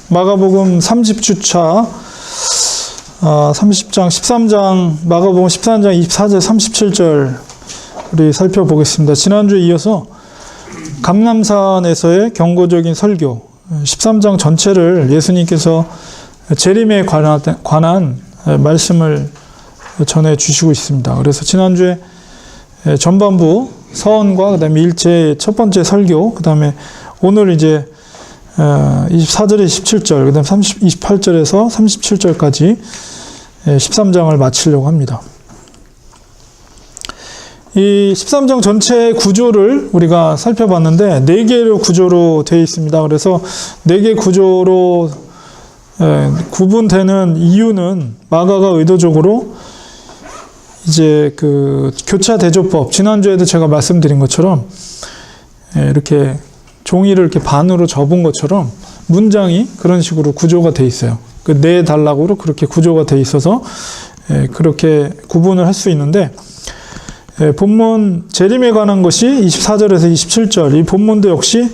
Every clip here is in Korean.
마가복음 30주차 30장 13장 마가복음 13장 24절 37절 우리 살펴보겠습니다. 지난주에 이어서 감람산에서의 경고적인 설교 13장 전체를 예수님께서 재림에 관한 말씀을 전해주시고 있습니다. 그래서 지난주에 전반부 서언과 그 다음에 일체의 첫 번째 설교, 그 다음에 오늘 이제 24절에 17절, 그 다음에 28절에서 37절까지 13장을 마치려고 합니다. 이 13장 전체의 구조를 우리가 살펴봤는데 4개의 구조로 되어 있습니다. 그래서 4개 구조로 구분되는 이유는 마가가 의도적으로 이제 그 교차 대조법, 지난주에도 제가 말씀드린 것처럼 이렇게 종이를 이렇게 반으로 접은 것처럼 문장이 그런 식으로 구조가 되어 있어요. 그 네 단락으로 그렇게 구조가 되어 있어서 그렇게 구분을 할 수 있는데, 본문 재림에 관한 것이 24절에서 27절, 이 본문도 역시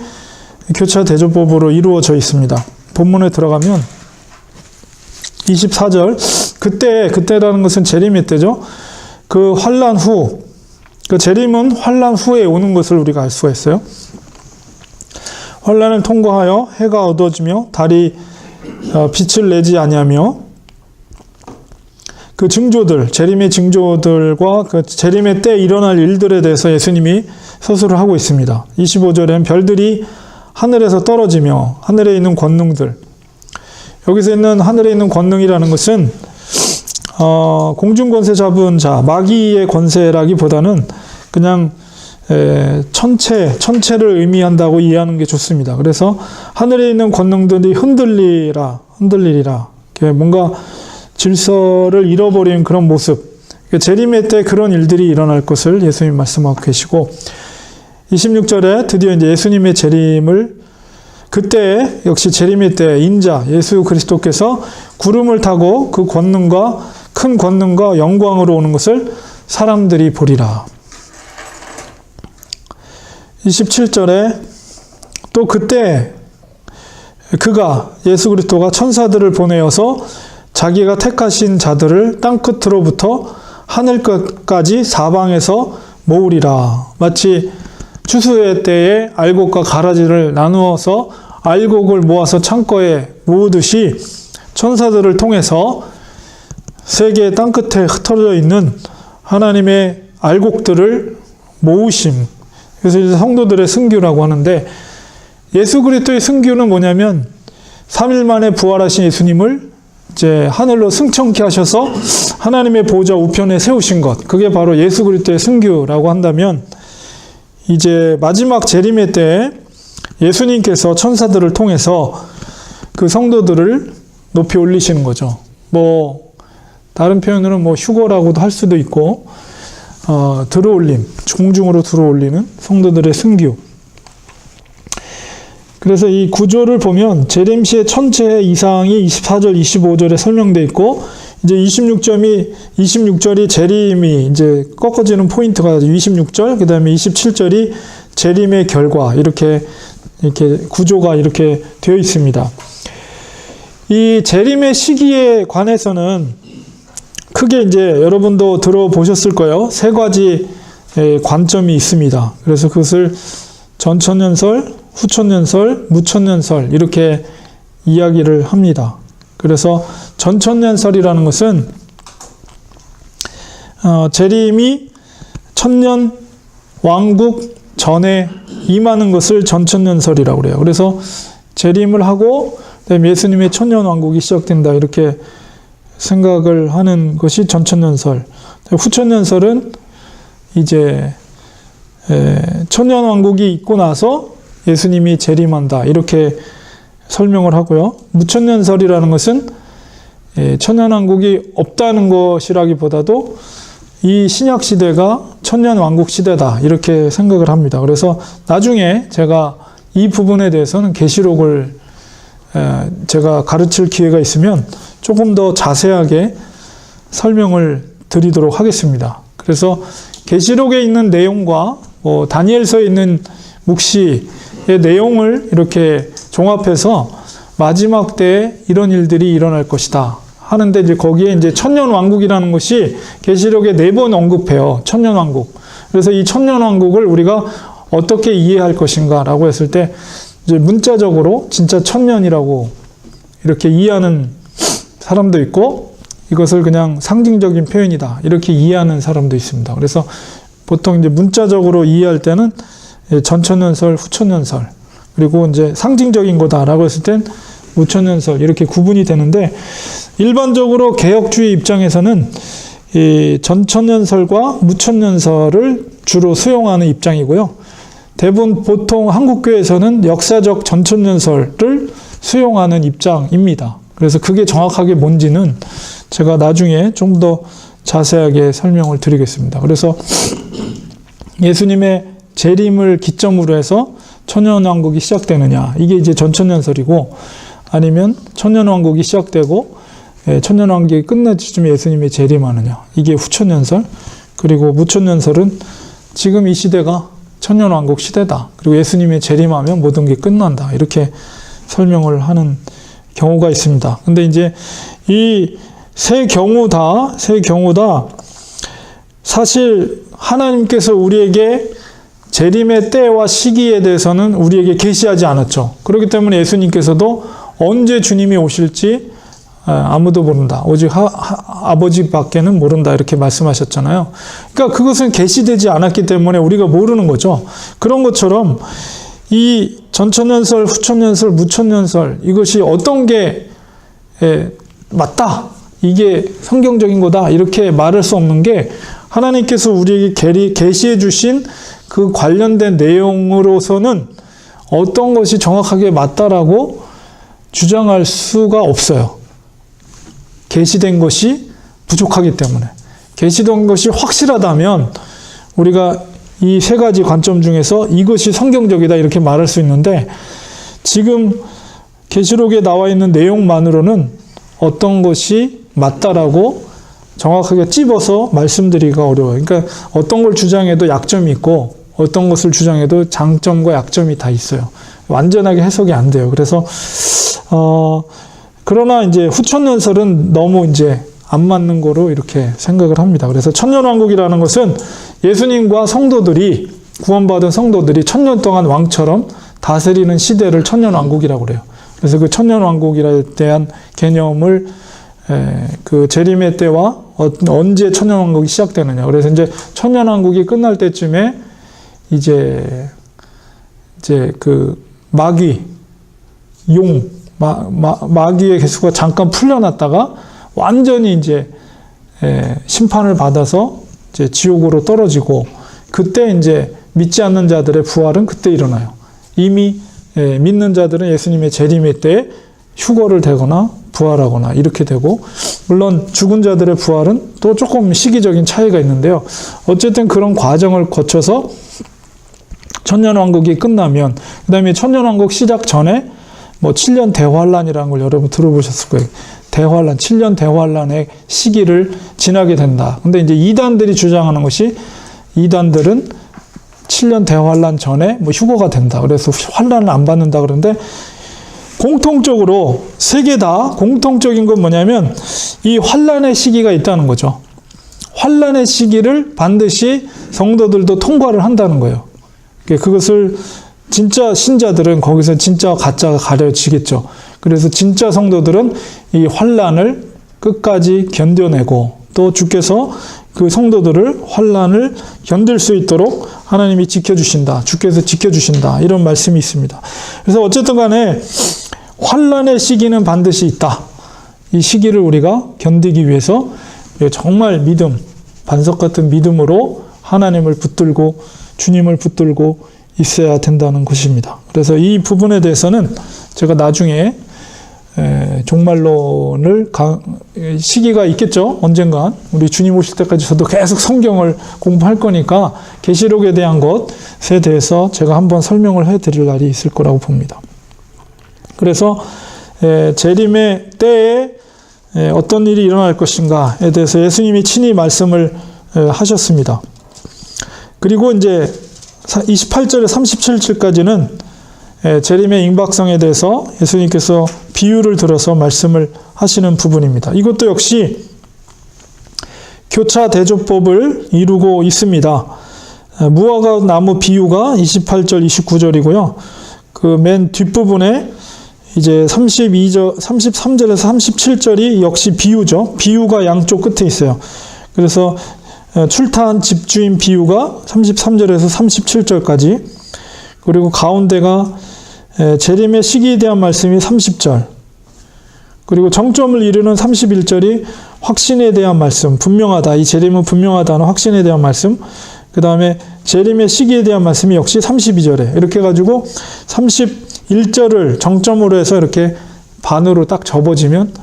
교차 대조법으로 이루어져 있습니다. 본문에 들어가면 24절, 그때라는 것은 재림의 때죠. 그 환난 후, 그 재림은 환난 후에 오는 것을 우리가 알 수가 있어요. 환난을 통과하여 해가 어두워지며 달이 빛을 내지 아니하며, 그 징조들, 재림의 징조들과 그 재림의 때 일어날 일들에 대해서 예수님이 서술을 하고 있습니다. 25절엔 별들이 하늘에서 떨어지며 하늘에 있는 권능들, 여기서 있는 하늘에 있는 권능이라는 것은 공중 권세 잡은 자, 마귀의 권세라기보다는 그냥 천체를 의미한다고 이해하는 게 좋습니다. 그래서 하늘에 있는 권능들이 흔들리리라. 뭔가 질서를 잃어버린 그런 모습. 재림의 때 그런 일들이 일어날 것을 예수님이 말씀하고 계시고, 26절에 드디어 이제 예수님의 재림을, 그때 역시 재림의 때 인자 예수 그리스도께서 구름을 타고 그 권능과 큰 권능과 영광으로 오는 것을 사람들이 보리라. 27절에 또 그때 그가, 예수 그리스도가 천사들을 보내어서 자기가 택하신 자들을 땅끝으로부터 하늘끝까지 사방에서 모으리라. 마치 추수의 때에 알곡과 가라지를 나누어서 알곡을 모아서 창고에 모으듯이 천사들을 통해서 세계 땅끝에 흩어져 있는 하나님의 알곡들을 모으심. 그래서 이제 성도들의 승규라고 하는데, 예수 그리스도의 승규는 뭐냐면 3일 만에 부활하신 예수님을 이제 하늘로 승천케 하셔서 하나님의 보좌 우편에 세우신 것, 그게 바로 예수 그리스도의 승규라고 한다면, 이제 마지막 재림의 때 예수님께서 천사들을 통해서 그 성도들을 높이 올리시는 거죠. 뭐 다른 표현으로는 뭐 휴거라고도 할 수도 있고, 들어올림, 공중으로 들어올리는 성도들의 승규. 그래서 이 구조를 보면 재림 시의 천체 이상이 24절, 25절에 설명되어 있고, 이제 26절이 재림이 이제 꺾어지는 포인트가 26절, 그 다음에 27절이 재림의 결과, 이렇게 구조가 이렇게 되어 있습니다. 이 재림의 시기에 관해서는 크게 이제 여러분도 들어보셨을 거예요. 3가지 관점이 있습니다. 그래서 그것을 전천년설, 후천년설, 무천년설 이렇게 이야기를 합니다. 그래서 전천년설이라는 것은 재림이 천년 왕국 전에 임하는 것을 전천년설이라고 그래요. 그래서 재림을 하고 그다음에 예수님의 천년 왕국이 시작된다, 이렇게 생각을 하는 것이 전천년설. 후천년설은 이제 천년 왕국이 있고 나서 예수님이 재림한다, 이렇게 설명을 하고요. 무천년설이라는 것은 천년 왕국이 없다는 것이라기보다도 이 신약 시대가 천년 왕국 시대다, 이렇게 생각을 합니다. 그래서 나중에 제가 이 부분에 대해서는 계시록을 제가 가르칠 기회가 있으면 조금 더 자세하게 설명을 드리도록 하겠습니다. 그래서 계시록에 있는 내용과 다니엘서에 있는 묵시의 내용을 이렇게 종합해서 마지막 때에 이런 일들이 일어날 것이다 하는데, 이제 거기에 이제 천년왕국이라는 것이 계시록에 4번 언급해요. 천년왕국. 그래서 이 천년왕국을 우리가 어떻게 이해할 것인가라고 했을 때, 이제 문자적으로 진짜 천년이라고 이렇게 이해하는 사람도 있고, 이것을 그냥 상징적인 표현이다 이렇게 이해하는 사람도 있습니다. 그래서 보통 이제 문자적으로 이해할 때는 전천년설, 후천년설, 그리고 이제 상징적인 거다라고 했을 땐 무천년설 이렇게 구분이 되는데, 일반적으로 개혁주의 입장에서는 이 전천년설과 무천년설을 주로 수용하는 입장이고요. 대부분 보통 한국교회에서는 역사적 전천년설을 수용하는 입장입니다. 그래서 그게 정확하게 뭔지는 제가 나중에 좀 더 자세하게 설명을 드리겠습니다. 그래서 예수님의 재림을 기점으로 해서 천년왕국이 시작되느냐, 이게 이제 전천년설이고, 아니면 천년왕국이 시작되고 천년왕국이 끝날 때쯤에 예수님이 재림하느냐, 이게 후천년설. 그리고 무천년설은 지금 이 시대가 천년왕국 시대다, 그리고 예수님이 재림하면 모든 게 끝난다, 이렇게 설명을 하는 경우가 있습니다. 근데 이제 이 세 경우 다 사실 하나님께서 우리에게 재림의 때와 시기에 대해서는 우리에게 계시하지 않았죠. 그렇기 때문에 예수님께서도 언제 주님이 오실지 아무도 모른다, 오직 아버지밖에는 모른다, 이렇게 말씀하셨잖아요. 그러니까 그것은 계시되지 않았기 때문에 우리가 모르는 거죠. 그런 것처럼 이 전천년설, 후천년설, 무천년설, 이것이 어떤 게 맞다, 이게 성경적인 거다, 이렇게 말할 수 없는 게, 하나님께서 우리에게 계시해 주신 그 관련된 내용으로서는 어떤 것이 정확하게 맞다라고 주장할 수가 없어요. 계시된 것이 부족하기 때문에. 계시된 것이 확실하다면 우리가 이 세 가지 관점 중에서 이것이 성경적이다 이렇게 말할 수 있는데, 지금 계시록에 나와 있는 내용만으로는 어떤 것이 맞다라고 정확하게 찝어서 말씀드리기가 어려워요. 그러니까 어떤 걸 주장해도 약점이 있고 어떤 것을 주장해도 장점과 약점이 다 있어요. 완전하게 해석이 안 돼요. 그래서 그러나 이제 후천년설은 너무 이제 안 맞는 거로 이렇게 생각을 합니다. 그래서 천년왕국이라는 것은 예수님과 성도들이, 구원받은 성도들이 천년 동안 왕처럼 다스리는 시대를 천년왕국이라고 그래요. 그래서 그 천년왕국에 대한 개념을 그 재림의 때와 언제 천년왕국이 시작되느냐. 그래서 이제 천년왕국이 끝날 때쯤에 이제 그 마귀, 마귀의 개수가 잠깐 풀려났다가 완전히 이제 심판을 받아서 이제 지옥으로 떨어지고, 그때 이제 믿지 않는 자들의 부활은 그때 일어나요. 이미 믿는 자들은 예수님의 재림의 때에 휴거를 되거나 부활하거나 이렇게 되고, 물론 죽은 자들의 부활은 또 조금 시기적인 차이가 있는데요. 어쨌든 그런 과정을 거쳐서 천년왕국이 끝나면, 그 다음에 천년왕국 시작 전에 뭐 7년 대환란이라는 걸 여러분 들어보셨을 거예요. 대환란, 7년 대환란의 시기를 지나게 된다. 근데 이제 이단들이 주장하는 것이, 이단들은 7년 대환란 전에 뭐 휴거가 된다, 그래서 환란을 안 받는다 그러는데, 공통적으로 세 개 다 공통적인 건 뭐냐면 이 환란의 시기가 있다는 거죠. 환란의 시기를 반드시 성도들도 통과를 한다는 거예요. 그것을 진짜 신자들은 거기서 진짜 가짜가 가려지겠죠. 그래서 진짜 성도들은 이 환란을 끝까지 견뎌내고, 또 주께서 그 성도들을 환란을 견딜 수 있도록 하나님이 지켜주신다, 주께서 지켜주신다, 이런 말씀이 있습니다. 그래서 어쨌든 간에 환란의 시기는 반드시 있다. 이 시기를 우리가 견디기 위해서 정말 믿음, 반석 같은 믿음으로 하나님을 붙들고 주님을 붙들고 있어야 된다는 것입니다. 그래서 이 부분에 대해서는 제가 나중에 종말론을 시기가 있겠죠. 언젠간 우리 주님 오실 때까지 저도 계속 성경을 공부할 거니까 계시록에 대한 것에 대해서 제가 한번 설명을 해드릴 날이 있을 거라고 봅니다. 그래서 재림의 때에 어떤 일이 일어날 것인가에 대해서 예수님이 친히 말씀을 하셨습니다. 그리고 이제 28절에 37절까지는 재림의 임박성에 대해서 예수님께서 비유를 들어서 말씀을 하시는 부분입니다. 이것도 역시 교차 대조법을 이루고 있습니다. 무화과 나무 비유가 28절, 29절이고요. 그 맨 뒷부분에 이제 33절에서 37절이 역시 비유죠. 비유가 양쪽 끝에 있어요. 그래서 출타한 집주인 비유가 33절에서 37절까지, 그리고 가운데가 재림의 시기에 대한 말씀이 30절, 그리고 정점을 이루는 31절이 확신에 대한 말씀, 분명하다, 이 재림은 분명하다는 확신에 대한 말씀, 그 다음에 재림의 시기에 대한 말씀이 역시 32절에, 이렇게 해가지고 31절을 정점으로 해서 이렇게 반으로 딱 접어지면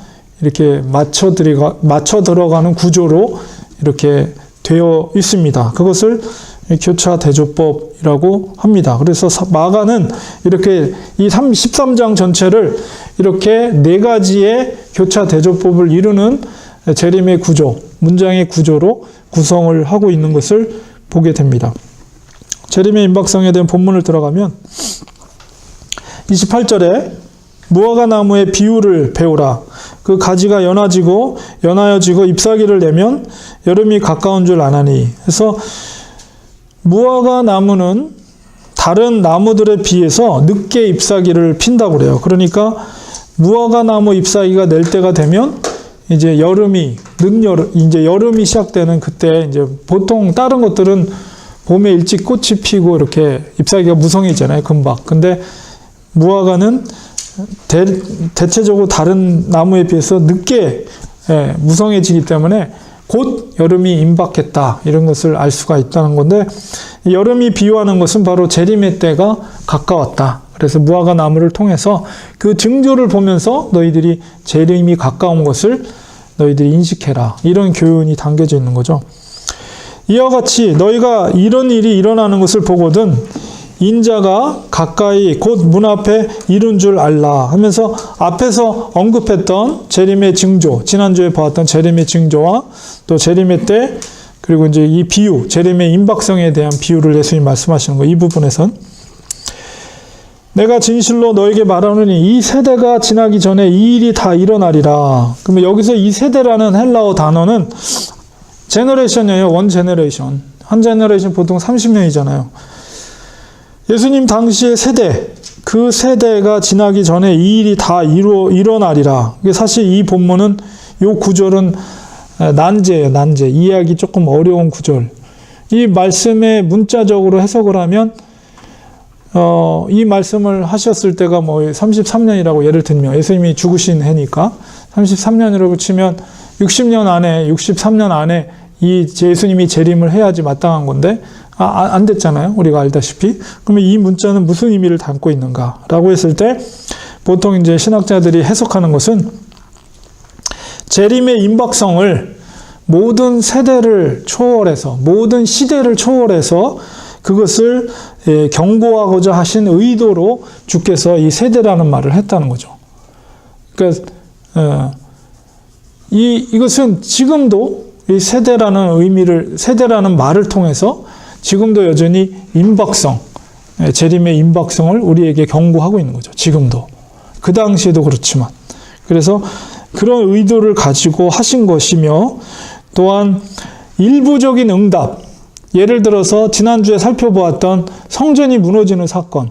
이렇게 맞춰 들어가는 구조로 이렇게 되어 있습니다. 그것을 교차 대조법이라고 합니다. 그래서 마가는 이렇게 이 13장 전체를 이렇게 네 가지의 교차 대조법을 이루는 재림의 구조, 문장의 구조로 구성을 하고 있는 것을 보게 됩니다. 재림의 임박성에 대한 본문을 들어가면 28절에 무화과 나무의 비유를 배우라. 그 가지가 연하여지고 잎사귀를 내면 여름이 가까운 줄 아나니. 그래서 무화과 나무는 다른 나무들에 비해서 늦게 잎사귀를 핀다고 그래요. 그러니까 무화과 나무 잎사귀가 낼 때가 되면 이제 여름이 시작되는 그때, 이제 보통 다른 것들은 봄에 일찍 꽃이 피고 이렇게 잎사귀가 무성해지잖아요, 금방. 근데 무화과는 대체적으로 다른 나무에 비해서 늦게 무성해지기 때문에 곧 여름이 임박했다, 이런 것을 알 수가 있다는 건데, 여름이 비유하는 것은 바로 재림의 때가 가까웠다. 그래서 무화과 나무를 통해서 그 징조를 보면서 너희들이 재림이 가까운 것을 너희들이 인식해라, 이런 교훈이 담겨져 있는 거죠. 이와 같이 너희가 이런 일이 일어나는 것을 보거든 인자가 가까이 곧 문 앞에 이른 줄 알라 하면서 앞에서 언급했던 재림의 징조, 지난주에 보았던 재림의 징조와 또 재림의 때, 그리고 이제 이 비유, 재림의 임박성에 대한 비유를 예수님 말씀하시는 거, 이 부분에선 내가 진실로 너에게 말하노니 이 세대가 지나기 전에 이 일이 다 일어나리라. 그러면 여기서 이 세대라는 헬라어 단어는 제너레이션이에요. 원 제너레이션. 한 제너레이션 보통 30년이잖아요. 예수님 당시의 세대, 그 세대가 지나기 전에 이 일이 다 일어나리라. 사실 이 본문은, 이 구절은 난제예요, 난제. 이해하기 조금 어려운 구절. 이 말씀의 문자적으로 해석을 하면, 이 말씀을 하셨을 때가 뭐 33년이라고 예를 들면, 예수님이 죽으신 해니까 33년이라고 치면 63년 안에 이 예수님이 재림을 해야지 마땅한 건데, 안 됐잖아요. 우리가 알다시피. 그러면 이 문자는 무슨 의미를 담고 있는가라고 했을 때, 보통 이제 신학자들이 해석하는 것은 재림의 임박성을 모든 세대를 초월해서, 모든 시대를 초월해서 그것을 경고하고자 하신 의도로 주께서 이 세대라는 말을 했다는 거죠. 그러니까 이것은 지금도 이 세대라는 말을 통해서 지금도 여전히 임박성, 재림의 임박성을 우리에게 경고하고 있는 거죠. 지금도. 그 당시에도 그렇지만. 그래서 그런 의도를 가지고 하신 것이며, 또한 일부적인 응답, 예를 들어서 지난주에 살펴보았던 성전이 무너지는 사건,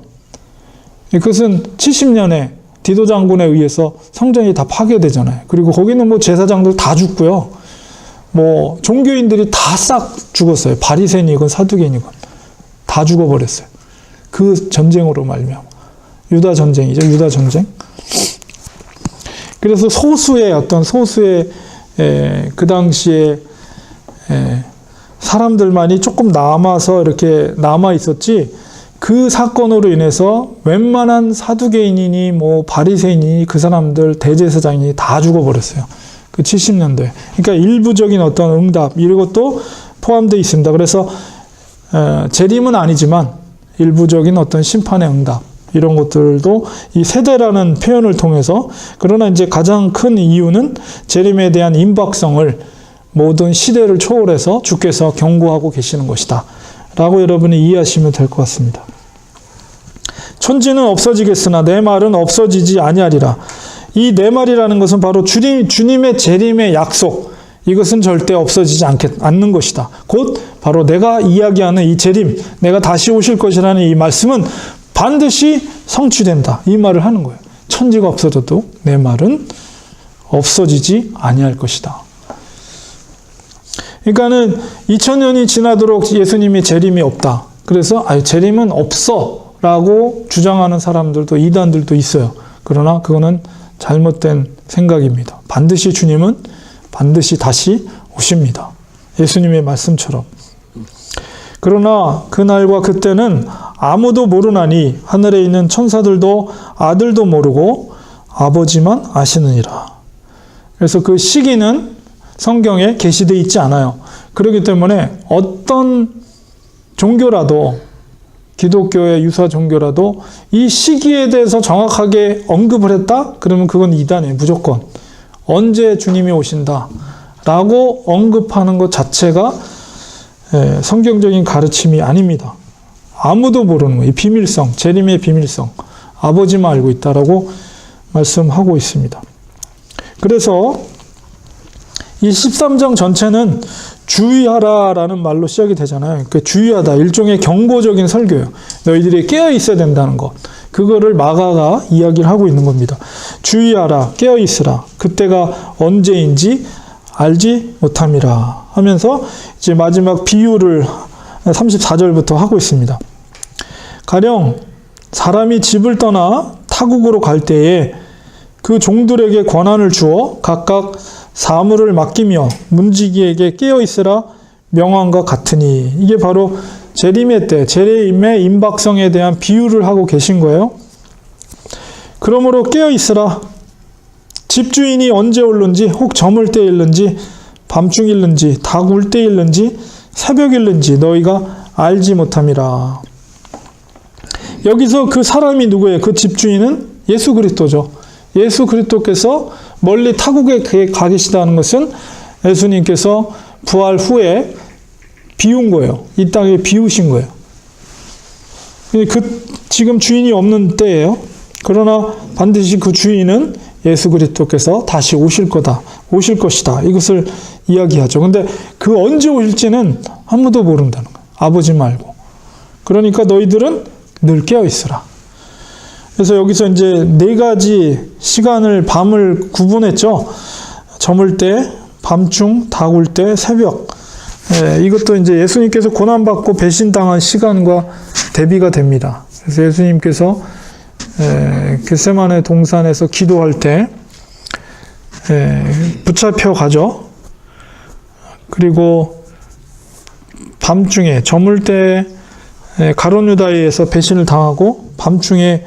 그것은 70년에 디도 장군에 의해서 성전이 다 파괴되잖아요. 그리고 거기는 뭐 제사장들 다 죽고요. 뭐 종교인들이 다 싹 죽었어요. 바리새인이건 사두개인이건 다 죽어버렸어요. 그 전쟁으로 말미암아. 유다 전쟁이죠. 유다 전쟁. 그래서 소수의 그 당시에 사람들만이 조금 남아서 이렇게 남아 있었지, 그 사건으로 인해서 웬만한 사두개인이니 뭐 바리새인이니 그 사람들 대제사장이 다 죽어버렸어요. 그 70년대. 그러니까 일부적인 어떤 응답, 이런 것도 포함되어 있습니다. 그래서 재림은 아니지만 일부적인 어떤 심판의 응답, 이런 것들도 이 세대라는 표현을 통해서, 그러나 이제 가장 큰 이유는 재림에 대한 임박성을 모든 시대를 초월해서 주께서 경고하고 계시는 것이다 라고 여러분이 이해하시면 될 것 같습니다. 천지는 없어지겠으나 내 말은 없어지지 아니하리라. 이 내 말이라는 것은 바로 주님의 재림의 약속, 이것은 절대 없어지지 않는 것이다. 곧 바로 내가 이야기하는 이 재림, 내가 다시 오실 것이라는 이 말씀은 반드시 성취된다. 이 말을 하는 거예요. 천지가 없어져도 내 말은 없어지지 아니할 것이다. 그러니까는 2000년이 지나도록 예수님이 재림이 없다. 그래서 재림은 없어 라고 주장하는 사람들도, 이단들도 있어요. 그러나 그거는 잘못된 생각입니다. 반드시 주님은 반드시 다시 오십니다. 예수님의 말씀처럼. 그러나 그날과 그때는 아무도 모르나니 하늘에 있는 천사들도 아들도 모르고 아버지만 아시느니라. 그래서 그 시기는 성경에 계시되어 있지 않아요. 그렇기 때문에 어떤 종교라도, 기독교의 유사 종교라도 이 시기에 대해서 정확하게 언급을 했다? 그러면 그건 이단이에요. 무조건. 언제 주님이 오신다 라고 언급하는 것 자체가 성경적인 가르침이 아닙니다. 아무도 모르는 거예요. 이 비밀성, 재림의 비밀성, 아버지만 알고 있다라고 말씀하고 있습니다. 그래서 이 13장 전체는 주의하라라는 말로 시작이 되잖아요. 그러니까 주의하다, 일종의 경고적인 설교예요. 너희들이 깨어 있어야 된다는 것. 그거를 마가가 이야기를 하고 있는 겁니다. 주의하라, 깨어 있으라. 그때가 언제인지 알지 못함이라 하면서 이제 마지막 비유를 34절부터 하고 있습니다. 가령 사람이 집을 떠나 타국으로 갈 때에 그 종들에게 권한을 주어 각각 사물을 맡기며 문지기에게 깨어 있으라 명한과 같으니, 이게 바로 재림의 때, 재림의 임박성에 대한 비유를 하고 계신 거예요. 그러므로 깨어 있으라. 집주인이 언제 올는지, 혹 저물 때일는지, 밤중일는지, 닭 울 때일는지, 새벽일는지 너희가 알지 못함이라. 여기서 그 사람이 누구예요? 그 집주인은 예수 그리스도죠. 예수 그리스도께서 멀리 타국에 가 계시다는 것은 예수님께서 부활 후에 비운 거예요. 이 땅에 비우신 거예요. 지금 주인이 없는 때예요. 그러나 반드시 그 주인은 예수 그리스도께서 다시 오실 것이다. 이것을 이야기하죠. 근데 그 언제 오실지는 아무도 모른다는 거예요. 아버지 말고. 그러니까 너희들은 늘 깨어 있으라. 그래서 여기서 이제 네 가지 시간을, 밤을 구분했죠. 저물 때, 밤중, 닭 울 때, 새벽. 이것도 이제 예수님께서 고난받고 배신당한 시간과 대비가 됩니다. 그래서 예수님께서 겟세마네 동산에서 기도할 때 붙잡혀 가죠. 그리고 밤중에, 저물 때 가룟 유다에서 배신을 당하고, 밤중에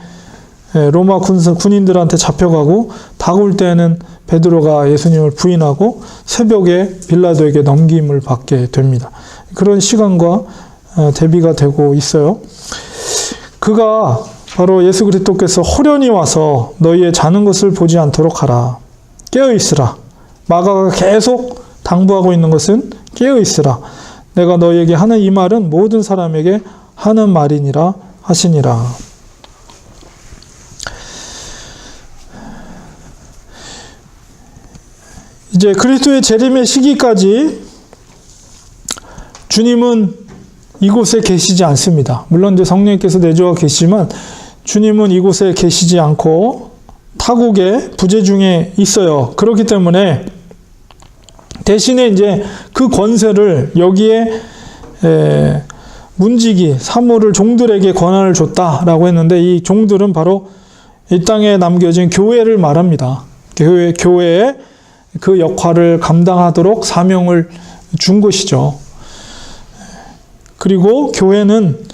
로마 군인들한테 잡혀가고, 닭 울 때는 베드로가 예수님을 부인하고, 새벽에 빌라도에게 넘김을 받게 됩니다. 그런 시간과 대비가 되고 있어요. 그가 바로 예수 그리스도께서 호련히 와서 너희의 자는 것을 보지 않도록 하라. 깨어 있으라. 마가가 계속 당부하고 있는 것은 깨어 있으라. 내가 너희에게 하는 이 말은 모든 사람에게 하는 말이니라 하시니라. 이제 그리스도의 재림의 시기까지 주님은 이곳에 계시지 않습니다. 물론 이제 성령님께서 내주와 계시지만 주님은 이곳에 계시지 않고 타국의 부재 중에 있어요. 그렇기 때문에 대신에 이제 그 권세를 여기에 문지기, 사물을 종들에게 권한을 줬다라고 했는데, 이 종들은 바로 이 땅에 남겨진 교회를 말합니다. 교회에 그 역할을 감당하도록 사명을 준 것이죠. 그리고 교회는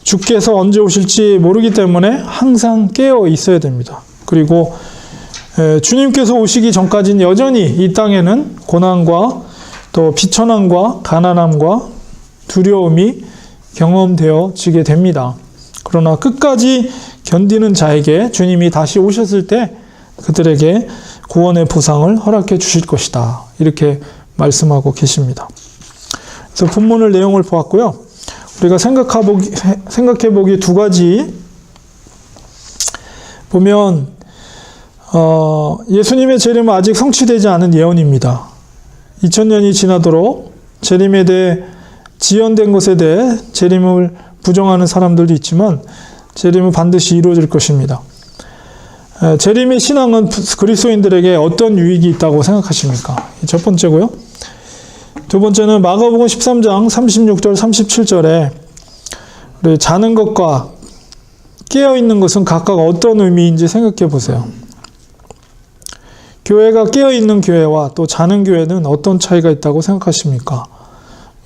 주께서 언제 오실지 모르기 때문에 항상 깨어 있어야 됩니다. 그리고 주님께서 오시기 전까지는 여전히 이 땅에는 고난과 또 비천함과 가난함과 두려움이 경험되어지게 됩니다. 그러나 끝까지 견디는 자에게 주님이 다시 오셨을 때 그들에게 구원의 보상을 허락해 주실 것이다. 이렇게 말씀하고 계십니다. 그래서 본문을 내용을 보았고요. 우리가 생각해 보기 두 가지 보면 예수님의 재림은 아직 성취되지 않은 예언입니다. 2000년이 지나도록 재림에 대해 지연된 것에 대해 재림을 부정하는 사람들도 있지만 재림은 반드시 이루어질 것입니다. 재림의 신앙은 그리스도인들에게 어떤 유익이 있다고 생각하십니까? 첫 번째고요. 두 번째는 마가복음 13장 36절 37절에 우리 자는 것과 깨어있는 것은 각각 어떤 의미인지 생각해 보세요. 교회가 깨어있는 교회와 또 자는 교회는 어떤 차이가 있다고 생각하십니까?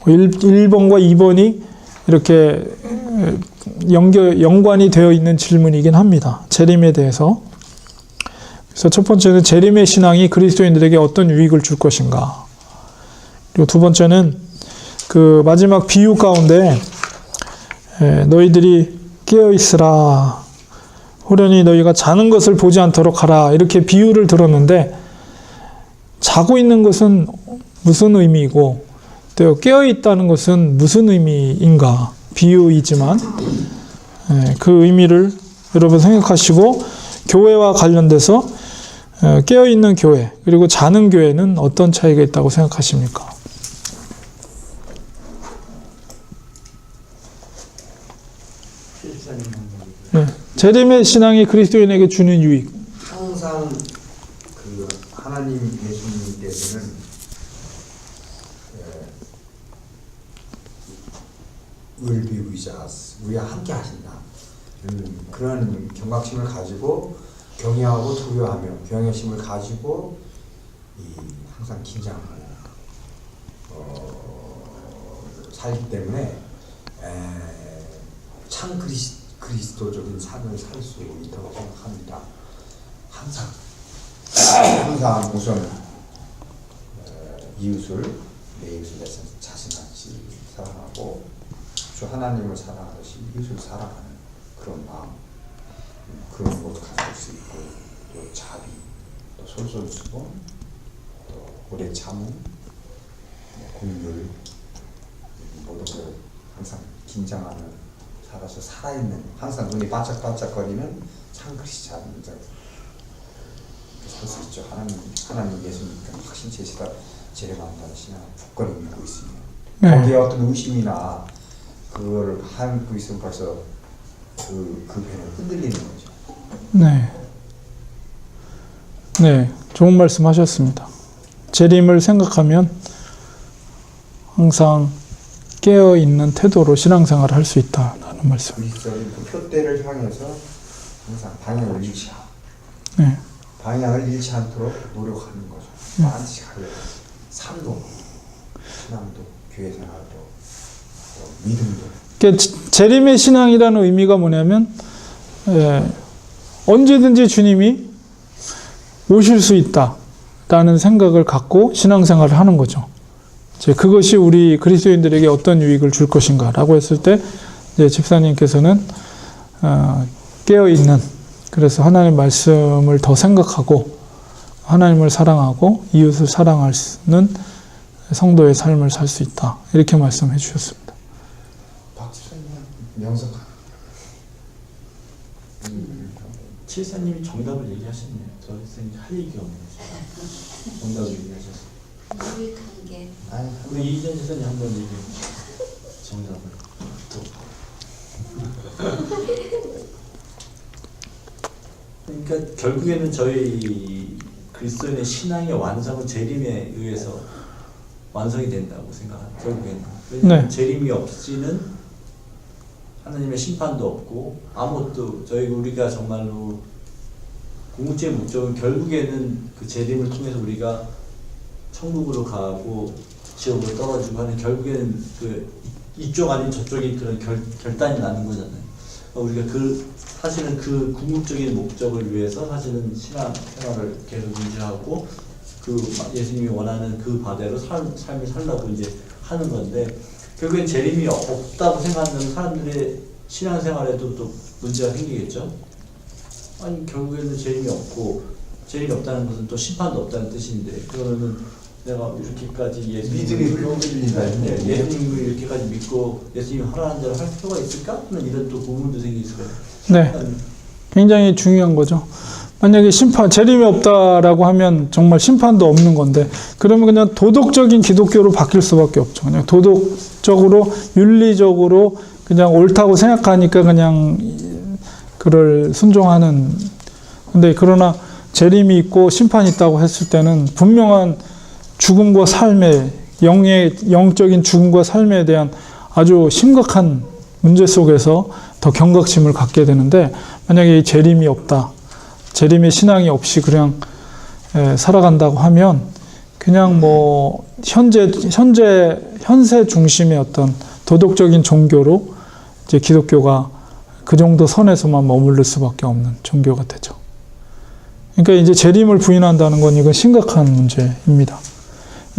1번과 2번이 이렇게 연관이 되어 있는 질문이긴 합니다. 재림에 대해서. 그래서 첫 번째는 재림의 신앙이 그리스도인들에게 어떤 유익을 줄 것인가. 그리고 두 번째는 그 마지막 비유 가운데 너희들이 깨어있으라. 호련히 너희가 자는 것을 보지 않도록 하라. 이렇게 비유를 들었는데 자고 있는 것은 무슨 의미이고 또 깨어있다는 것은 무슨 의미인가. 비유이지만 그 의미를 여러분 생각하시고 교회와 관련돼서 깨어있는 교회 그리고 자는 교회는 어떤 차이가 있다고 생각하십니까? 재림의 신앙이 그리스도인에게 주는 유익. 항상 그 하나님 예수님께서는 을비의자 우리와 함께 하신다. 그런 경각심을 가지고 경외하고 두려워하며 경외심을 가지고 항상 긴장하고 살기 때문에 참 그리스도적인 삶을 살 수 있다고 생각합니다. 항상 우선 이웃을 내 이웃을 내 자신같이 사랑하고 주 하나님을 사랑하듯이 이웃을 사랑하는 그런 마음, 그런 것도 가질 수 있고 또 자비, 또 솔솔수범, 또 오래 참음, 긍휼 모든 걸 항상 긴장하는 살아서 살아있는 항상 눈이 반짝반짝거리는 참 크리스찬자 살 수 있죠. 하나님 예수님께 확신 제시다 재림한다는 신앙을 굳건히 믿고 있습니다. 거기에 어떤 의심이나 그걸 하고 있으면 벌써 그 배는 흔들리는 거죠. 네. 네, 좋은 말씀 하셨습니다. 재림을 생각하면 항상 깨어있는 태도로 신앙생활을 할 수 있다라는 말씀. 그리스도인 그 표대를 향해서 항상 방향을 잃지 않고 방향을 잃지 않도록 노력하는 거죠. 반드시 가려고 삶도, 신앙도, 교회 생활도, 믿음도. 그러니까 재림의 신앙이라는 의미가 뭐냐면 언제든지 주님이 오실 수 있다라는 생각을 갖고 신앙생활을 하는 거죠. 그것이 우리 그리스도인들에게 어떤 유익을 줄 것인가라고 했을 때 이제 집사님께서는 깨어있는 그래서 하나님 말씀을 더 생각하고 하나님을 사랑하고 이웃을 사랑하는 성도의 삶을 살 수 있다. 이렇게 말씀해 주셨습니다. 박 집사님 명석. 칠사님이 정답을 얘기하셨네요. 저 선생님 할 얘기가 없네요. 정답을 얘기하셨어요. 유익한게. 우리 이전 지사님 한번 얘기해 정답을. 그러니까 결국에는 저희 그리스도인의 신앙의 완성은 재림에 의해서 완성이 된다고 생각합니다. 결국에는. 왜냐하면 재림이 없이는 하나님의 심판도 없고 아무것도 우리가 정말로 궁극적인 목적은 결국에는 그 재림을 통해서 우리가 천국으로 가고 지옥으로 떨어지고 하는 결국에는 그 이쪽 아닌 저쪽이 그런 결단이 나는 거잖아요. 우리가 사실은 그 궁극적인 목적을 위해서 사실은 신앙 생활을 계속 유지하고 예수님이 원하는 그 바대로 삶을 살라고 이제 하는 건데 결국엔 재림이 없다고 생각하는 사람들의 신앙 생활에도 또 문제가 생기겠죠. 아니 결국에는 재림이 없고 재림이 없다는 것은 또 심판도 없다는 뜻인데 그러면은 내가 이렇게까지 믿음이 흔들린다. 예수님을 이렇게까지 믿고 예수님이 하라는 대로 할 필요가 있을까? 하는 이런 또 고민도 생길 수가 있어요. 네. 굉장히 중요한 거죠. 만약에 재림이 없다라고 하면 정말 심판도 없는 건데, 그러면 그냥 도덕적인 기독교로 바뀔 수밖에 없죠. 그냥 도덕적으로, 윤리적으로 그냥 옳다고 생각하니까 그냥 그를 순종하는. 근데 그러나 재림이 있고 심판이 있다고 했을 때는 분명한 죽음과 삶의, 영적인 죽음과 삶에 대한 아주 심각한 문제 속에서 더 경각심을 갖게 되는데, 만약에 이 재림이 없다, 재림의 신앙이 없이 그냥 살아간다고 하면 그냥 뭐 현세 중심의 어떤 도덕적인 종교로 이제 기독교가 그 정도 선에서만 머무를 수밖에 없는 종교가 되죠. 그러니까 이제 재림을 부인한다는 건 이건 심각한 문제입니다.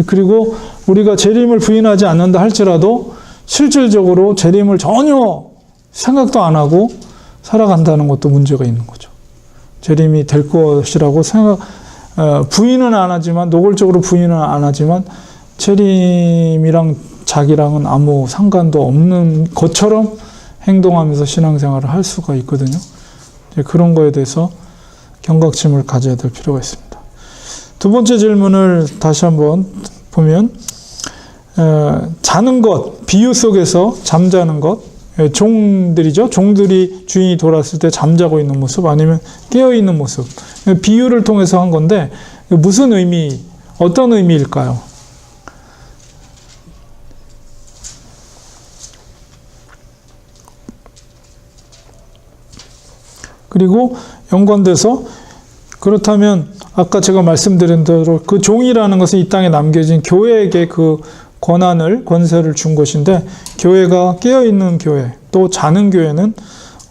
그리고 우리가 재림을 부인하지 않는다 할지라도 실질적으로 재림을 전혀 생각도 안 하고 살아간다는 것도 문제가 있는 거죠. 재림이 될 것이라고 부인은 안 하지만, 노골적으로 부인은 안 하지만, 재림이랑 자기랑은 아무 상관도 없는 것처럼 행동하면서 신앙생활을 할 수가 있거든요. 그런 거에 대해서 경각심을 가져야 될 필요가 있습니다. 두 번째 질문을 다시 한번 보면, 자는 것, 비유 속에서 잠자는 것, 종들이죠. 종들이 주인이 돌아왔을 때 잠자고 있는 모습, 아니면 깨어 있는 모습. 비유를 통해서 한 건데, 무슨 의미, 어떤 의미일까요? 그리고 연관돼서, 그렇다면 아까 제가 말씀드린 대로 그 종이라는 것은 이 땅에 남겨진 교회에게 그 권세를 준 것인데, 교회가 깨어있는 교회, 또 자는 교회는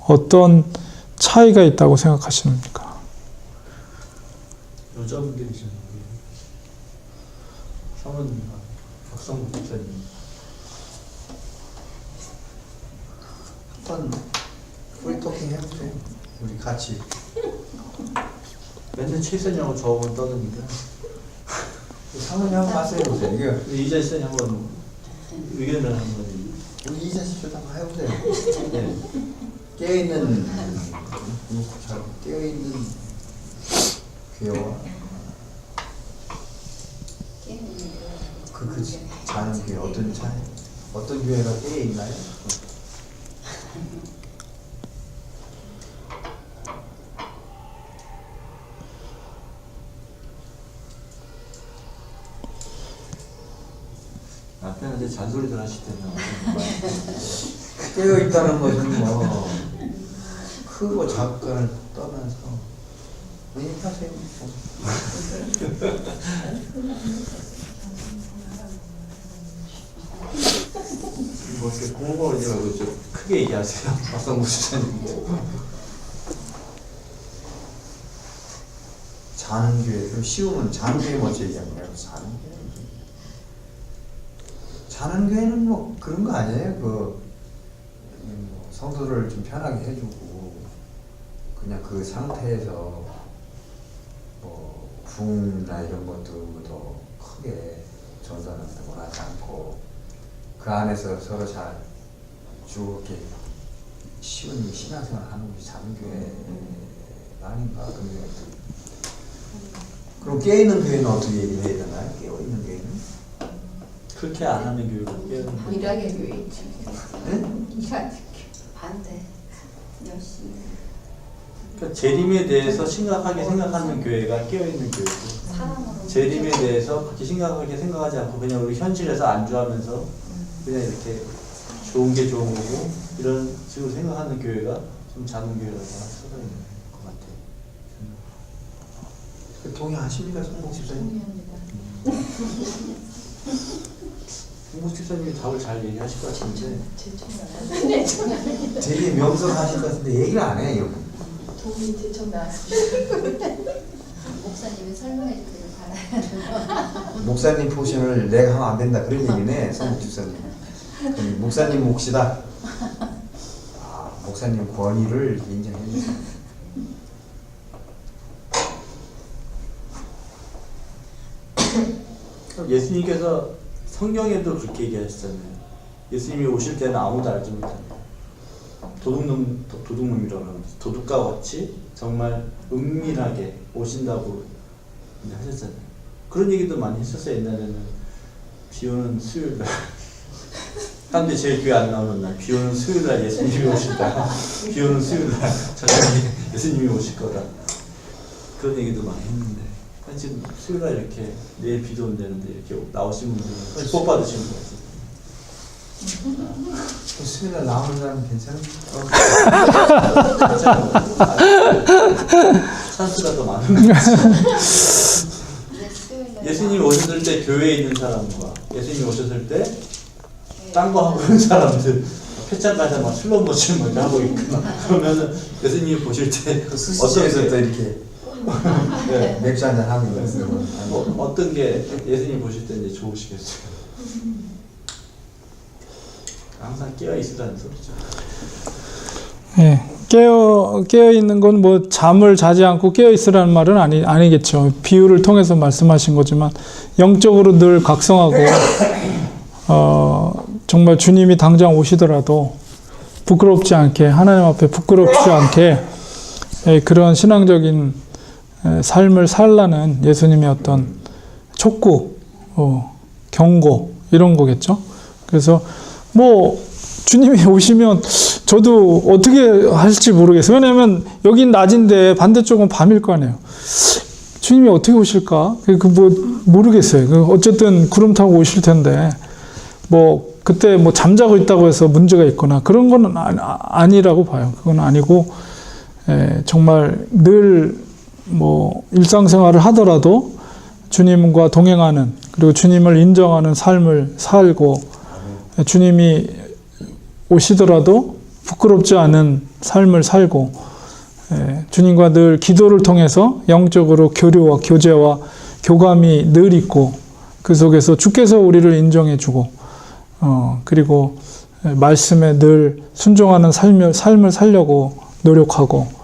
어떤 차이가 있다고 생각하십니까? 여자분들이잖아요. 사모님, 박성국 목사님. 한번 프리토킹 해보세요. 우리 같이. 맨날 최선이하고 저하고 떠드니까. 상원이 한번 말씀해보세요. 이거 이자 씨는 한번 의견을 한번. 우리 이자 씨도 한번 해보세요. 네. 깨어있는 교회와 그 자는 교회 어떤 교회가 깨어있나요? 남편한테 잔소리들 하실 때는 깨어있다는 것은 뭐 크고 작고를 떠나서 얘기하세요. 뭐 이렇게 공부를 이제 말고 좀 크게 얘기하세요. 박성국 수사님. 자는 교회 좀 쉬우면 자는 교회 먼저 얘기하는 거예요. 자는 교회는 뭐 그런 거 아니에요. 성도를 좀 편하게 해주고 그냥 그 상태에서 뭐 부흥이나 이런 것도 더 크게 전선을 원하지 않고 그 안에서 서로 잘 이렇게 쉬운 신앙생활 하는 것이 자는 교회 아닌가 그런 생각이 듭니다. 그럼 깨있는 교회는 어떻게 얘기해야 되나요? 깨어있는 교회는? 그렇게 안 하는 교육을 깨우는 일하게 교회 있죠. 네? 일하게 반대 열심히. 그러니까 재림에 대해서 심각하게 생각하는 교회가 깨어있는 교회고, 사람으로 재림에 대해서 그렇게 심각하게 생각하지 않고 그냥 우리 현실에서 안주하면서 그냥 이렇게 좋은 게 좋은 거고 이런 식으로 생각하는 교회가 좀 자는 교회라고 써져 있는 것 같아요. 동의하십니까, 성복 집사님? 성국 집사님이 답을 잘 얘기하실 것 같은데 되게 명석하실 것 같은데 얘기를 안 해요. 도움이 대청 나왔습니다. 목사님이 설명해 주기를 바라요. 목사님 포션을 내가 하면 안 된다 그런 얘기네, 성복 집사님. 그럼 목사님 몫이다. 목사님 권위를 인정해 주세요. 예수님께서 성경에도 그렇게 얘기하셨잖아요. 예수님이 오실 때는 아무도 알지 못한다. 도둑놈이라면 도둑과 같이 정말 은밀하게 오신다고 이제 하셨잖아요. 그런 얘기도 많이 했었어요. 옛날에는 비 오는 수요일 날 사람들이 제일 교회 안 나오는 날, 비 오는 수요일 날 예수님이 오신다. 비 오는 수요일 날 저녁에 예수님이 오실 거다. 그런 얘기도 많이 했는데 지금 수요일 날 이렇게 내일 비도 온다는데 이렇게 나오신 분들은 축복 받으시는 것 같아요. 수요일날 나오는 사람 괜찮은? 찬스가 더 많은 것 같아요. 예수님이 오셨을 때 교회에 있는 사람과 예수님이 오셨을 때 딴 거 하고 있는 사람들 패착 가서 막 슬로우 모션 먼저 하고 있구나. 그러면은 예수님이 보실 때 수시에서 또 이렇게 네. 맥주 한잔 하고 있어요. 어떤 게 예수님 보실 때 이제 좋으시겠어요? 항상 깨어 있으라는 소리죠. 예, 깨어 있는 건 뭐 잠을 자지 않고 깨어 있으라는 말은 아니겠죠. 비유를 통해서 말씀하신 거지만 영적으로 늘 각성하고 정말 주님이 당장 오시더라도 부끄럽지 않게 하나님 앞에 부끄럽지 않게 그런 신앙적인 삶을 살라는 예수님의 어떤 촉구, 경고 이런 거겠죠. 그래서 뭐 주님이 오시면 저도 어떻게 할지 모르겠어요. 왜냐하면 여긴 낮인데 반대쪽은 밤일 거 아니에요. 주님이 어떻게 오실까? 뭐 모르겠어요. 어쨌든 구름 타고 오실 텐데 뭐 그때 뭐 잠자고 있다고 해서 문제가 있거나 그런 건 아니라고 봐요. 그건 아니고 정말 늘 뭐 일상생활을 하더라도 주님과 동행하는 그리고 주님을 인정하는 삶을 살고 주님이 오시더라도 부끄럽지 않은 삶을 살고 주님과 늘 기도를 통해서 영적으로 교류와 교제와 교감이 늘 있고 그 속에서 주께서 우리를 인정해주고 그리고 말씀에 늘 순종하는 삶을 살려고 노력하고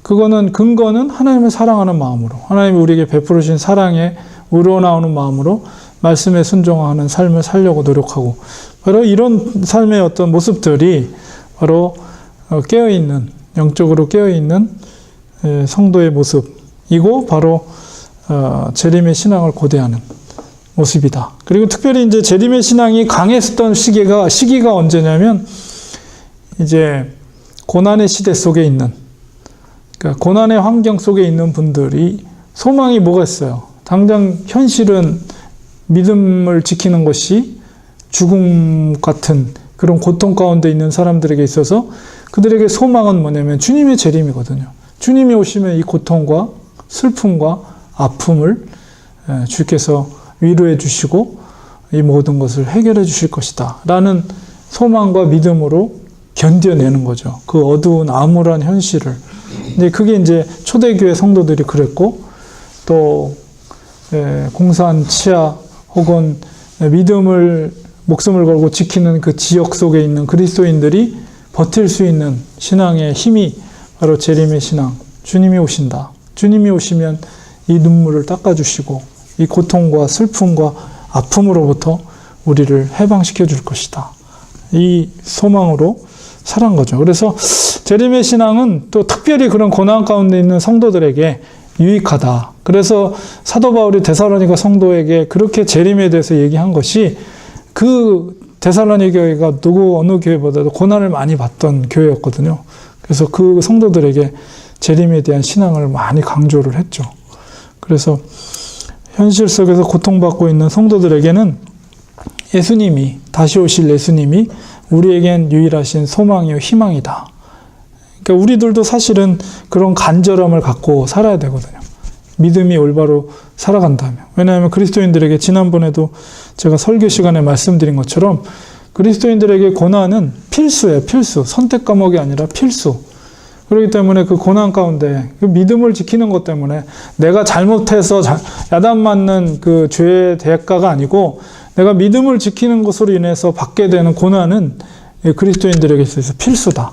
그거는 근거는 하나님을 사랑하는 마음으로 하나님이 우리에게 베풀으신 사랑에 우러나오는 마음으로 말씀에 순종하는 삶을 살려고 노력하고 바로 이런 삶의 어떤 모습들이 바로 깨어있는 영적으로 깨어있는 성도의 모습이고 바로 재림의 신앙을 고대하는 모습이다. 그리고 특별히 이제 재림의 신앙이 강했던 시기가 언제냐면 이제 고난의 시대 속에 있는 그러니까 고난의 환경 속에 있는 분들이 소망이 뭐가 있어요? 당장 현실은 믿음을 지키는 것이 죽음 같은 그런 고통 가운데 있는 사람들에게 있어서 그들에게 소망은 뭐냐면 주님의 재림이거든요. 주님이 오시면 이 고통과 슬픔과 아픔을 주께서 위로해 주시고 이 모든 것을 해결해 주실 것이다 라는 소망과 믿음으로 견뎌내는 거죠. 그 어두운 암울한 현실을. 근데 그게 이제 초대교회 성도들이 그랬고 또 공산 치하 혹은 믿음을 목숨을 걸고 지키는 그 지역 속에 있는 그리스도인들이 버틸 수 있는 신앙의 힘이 바로 재림의 신앙. 주님이 오신다. 주님이 오시면 이 눈물을 닦아주시고 이 고통과 슬픔과 아픔으로부터 우리를 해방시켜 줄 것이다. 이 소망으로 살아간 거죠. 그래서 재림의 신앙은 또 특별히 그런 고난 가운데 있는 성도들에게 유익하다. 그래서 사도 바울이 데살로니가 성도에게 그렇게 재림에 대해서 얘기한 것이 그 데살로니 교회가 어느 교회보다도 고난을 많이 받던 교회였거든요. 그래서 그 성도들에게 재림에 대한 신앙을 많이 강조를 했죠. 그래서 현실 속에서 고통받고 있는 성도들에게는 예수님이 다시 오실 예수님이 우리에겐 유일하신 소망이요 희망이다. 그러니까 우리들도 사실은 그런 간절함을 갖고 살아야 되거든요. 믿음이 올바로 살아간다면. 왜냐하면 그리스도인들에게 지난번에도 제가 설교 시간에 말씀드린 것처럼 그리스도인들에게 고난은 필수예요. 필수. 선택 과목이 아니라 필수. 그렇기 때문에 그 고난 가운데 그 믿음을 지키는 것 때문에 내가 잘못해서 야단 맞는 그 죄의 대가가 아니고 내가 믿음을 지키는 것으로 인해서 받게 되는 고난은 그리스도인들에게 있어서 필수다.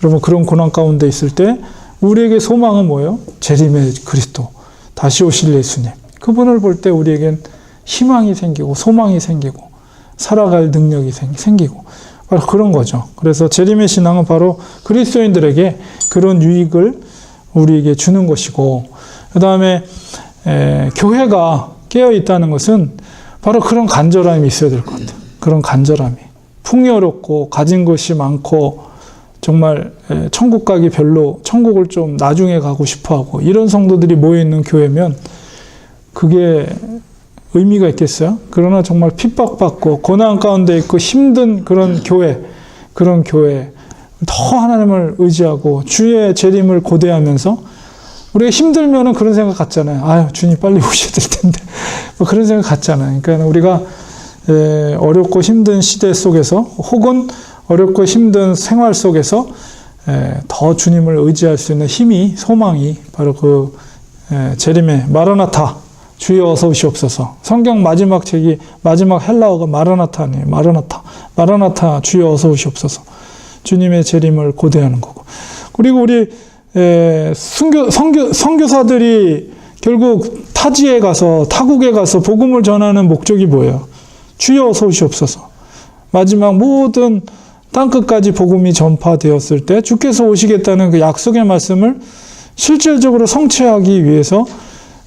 여러분 그런 고난 가운데 있을 때 우리에게 소망은 뭐예요? 재림의 그리스도. 다시 오실 예수님. 그분을 볼 때 우리에겐 희망이 생기고 소망이 생기고 살아갈 능력이 생기고 바로 그런 거죠. 그래서 재림의 신앙은 바로 그리스도인들에게 그런 유익을 우리에게 주는 것이고, 그 다음에 교회가 깨어 있다는 것은 바로 그런 간절함이 있어야 될 것 같아요. 그런 간절함이. 풍요롭고 가진 것이 많고 정말 천국 가기 별로, 천국을 좀 나중에 가고 싶어하고 이런 성도들이 모여있는 교회면 그게 의미가 있겠어요? 그러나 정말 핍박받고 고난 가운데 있고 힘든 그런 교회, 더 하나님을 의지하고 주의 재림을 고대하면서 우리가 힘들면은 그런 생각 같잖아요. 아유, 주님 빨리 오셔야 될 텐데. 뭐 그런 생각 같잖아요. 그러니까 우리가 어렵고 힘든 시대 속에서 혹은 어렵고 힘든 생활 속에서 더 주님을 의지할 수 있는 힘이, 소망이 바로 그 재림의 마라나타, 주여 어서 오시옵소서. 성경 마지막 책이, 마지막 헬라어가 마라나타 아니에요. 마라나타 주여 어서 오시옵소서. 주님의 재림을 고대하는 거고. 그리고 우리 선교사들이 결국 타지에 가서, 타국에 가서 복음을 전하는 목적이 뭐예요? 주여 어서 오시옵소서. 마지막 모든 땅끝까지 복음이 전파되었을 때 주께서 오시겠다는 그 약속의 말씀을 실질적으로 성취하기 위해서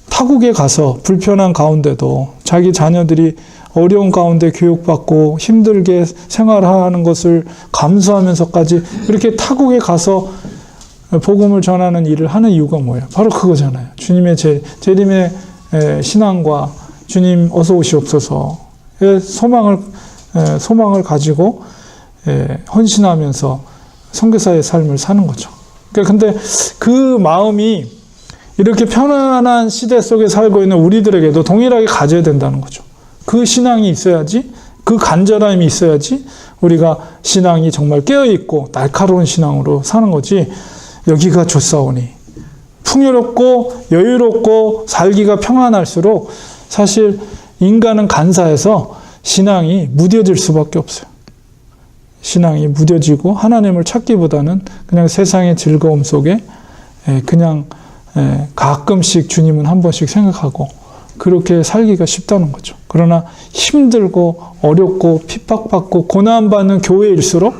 타국에 가서 불편한 가운데도 자기 자녀들이 어려운 가운데 교육받고 힘들게 생활하는 것을 감수하면서까지 이렇게 타국에 가서 복음을 전하는 일을 하는 이유가 뭐예요? 바로 그거잖아요. 주님의 재림의 신앙과 주님 어서 오시옵소서의 소망을 가지고 헌신하면서 선교사의 삶을 사는 거죠. 근데 그 마음이 이렇게 편안한 시대 속에 살고 있는 우리들에게도 동일하게 가져야 된다는 거죠. 그 신앙이 있어야지, 그 간절함이 있어야지 우리가 신앙이 정말 깨어있고 날카로운 신앙으로 사는 거지. 여기가 좋사오니 풍요롭고 여유롭고 살기가 평안할수록 사실 인간은 간사해서 신앙이 무뎌질 수밖에 없어요. 신앙이 무뎌지고 하나님을 찾기보다는 그냥 세상의 즐거움 속에 그냥 가끔씩 주님은 한 번씩 생각하고 그렇게 살기가 쉽다는 거죠. 그러나 힘들고 어렵고 핍박받고 고난받는 교회일수록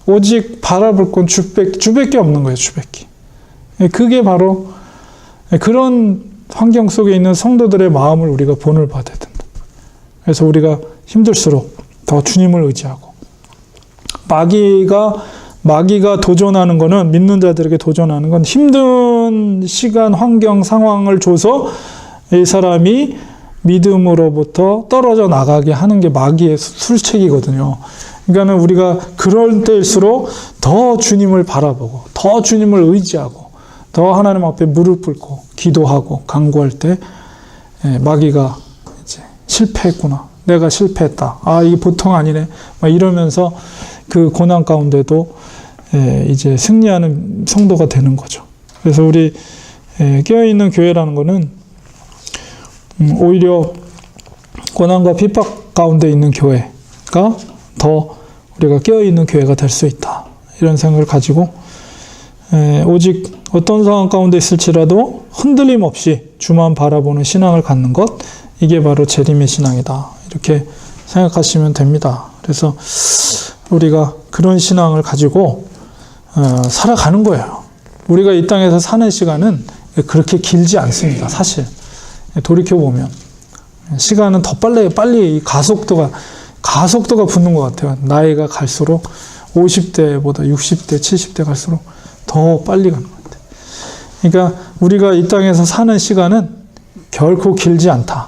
오직 바라볼 건 주밖에 없는 거예요. 주밖에. 그게 바로 그런 환경 속에 있는 성도들의 마음을 우리가 본을 받아야 된다. 그래서 우리가 힘들수록 더 주님을 의지하고 마귀가 도전하는 거는, 믿는 자들에게 도전하는 건 힘든 시간, 환경, 상황을 줘서 이 사람이 믿음으로부터 떨어져 나가게 하는 게 마귀의 술책이거든요. 그러니까는 우리가 그럴 때일수록 더 주님을 바라보고, 더 주님을 의지하고, 더 하나님 앞에 무릎 꿇고, 기도하고, 간구할 때, 마귀가 이제 실패했구나. 내가 실패했다. 아, 이게 보통 아니네. 막 이러면서 그 고난 가운데도 이제 승리하는 성도가 되는 거죠. 그래서 우리 깨어있는 교회라는 거는 오히려 고난과 핍박 가운데 있는 교회가 더 우리가 깨어있는 교회가 될 수 있다. 이런 생각을 가지고 오직 어떤 상황 가운데 있을지라도 흔들림 없이 주만 바라보는 신앙을 갖는 것, 이게 바로 재림의 신앙이다. 이렇게 생각하시면 됩니다. 그래서 우리가 그런 신앙을 가지고 살아가는 거예요. 우리가 이 땅에서 사는 시간은 그렇게 길지 않습니다. 사실 돌이켜보면 시간은 더 빨리 가속도가 붙는 것 같아요. 나이가 갈수록 50대보다 60대, 70대 갈수록 더 빨리 가는 것 같아요. 그러니까 우리가 이 땅에서 사는 시간은 결코 길지 않다.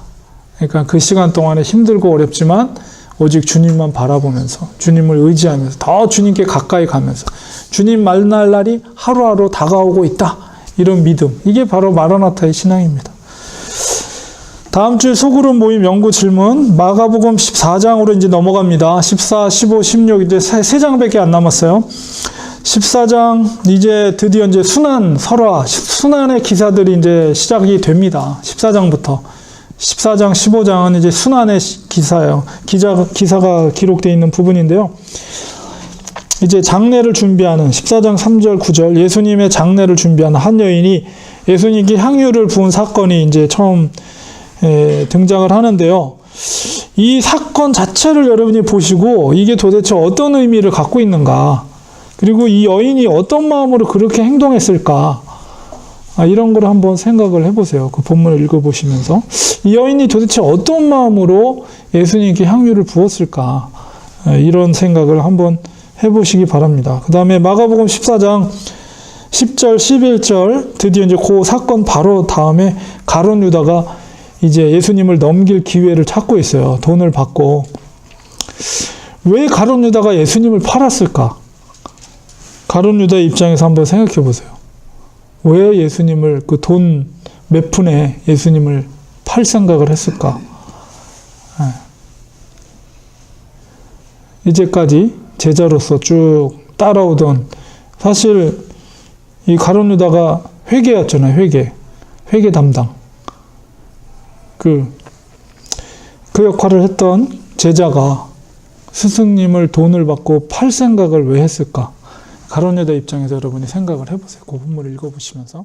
그러니까 그 시간 동안에 힘들고 어렵지만 오직 주님만 바라보면서, 주님을 의지하면서, 더 주님께 가까이 가면서 주님 만날 날이 하루하루 다가오고 있다. 이런 믿음, 이게 바로 마라나타의 신앙입니다. 다음 주에 소그룹 모임 연구 질문, 마가복음 14장으로 이제 넘어갑니다. 14, 15, 16 이제 3장밖에 안 남았어요. 14장 이제 드디어 이제 순환의 기사들이 이제 시작이 됩니다. 14장부터. 14장, 15장은 이제 순환의 기사예요. 기사가 기록되어 있는 부분인데요. 이제 장례를 준비하는 14장 3절, 9절, 예수님의 장례를 준비하는 한 여인이 예수님께 향유를 부은 사건이 이제 처음 등장을 하는데요. 이 사건 자체를 여러분이 보시고 이게 도대체 어떤 의미를 갖고 있는가, 그리고 이 여인이 어떤 마음으로 그렇게 행동했을까, 이런 걸 한번 생각을 해보세요. 그 본문을 읽어보시면서 이 여인이 도대체 어떤 마음으로 예수님께 향유를 부었을까, 이런 생각을 한번 해보시기 바랍니다. 그 다음에 마가복음 14장 10절, 11절, 드디어 이제 그 사건 바로 다음에 가룟 유다가 이제 예수님을 넘길 기회를 찾고 있어요. 돈을 받고. 왜 가룟 유다가 예수님을 팔았을까? 가룟 유다의 입장에서 한번 생각해 보세요. 왜 예수님을 그 돈 몇 푼에 예수님을 팔 생각을 했을까? 이제까지 제자로서 쭉 따라오던, 사실 이 가룟 유다가 회계였잖아요. 회계 담당. 그 역할을 했던 제자가 스승님을 돈을 받고 팔 생각을 왜 했을까? 가룟 유다 입장에서 여러분이 생각을 해보세요. 그 본문을 읽어보시면서.